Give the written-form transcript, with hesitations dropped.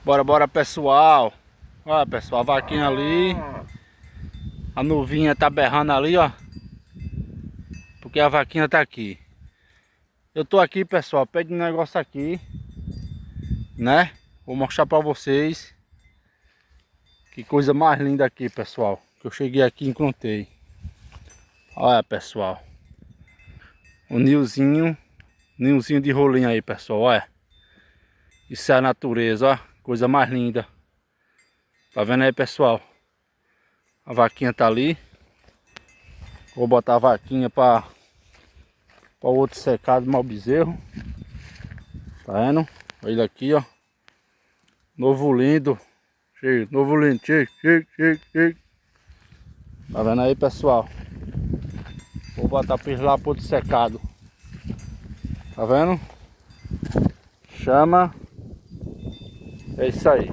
Bora, bora, pessoal. Olha, pessoal, a vaquinha ali. A nuvinha tá berrando ali, ó. Porque a vaquinha tá aqui. Eu tô aqui, pessoal, perto de um negócio aqui, né? Vou mostrar pra vocês. Que coisa mais linda aqui, pessoal. Que eu cheguei aqui e encontrei. Olha, pessoal. O ninhozinho de rolinho aí, pessoal, olha. Isso é a natureza, ó. Coisa mais linda. Tá vendo aí, pessoal? A vaquinha tá ali. Vou botar a vaquinha para o outro secado, mal bezerro. Tá vendo? Olha aqui, ó. Novo lindo. Chega, novo lindo. Chega, chega, chega, chega. Tá vendo aí, pessoal? Vou botar para lá pro outro secado. Tá vendo? Chama. É isso aí.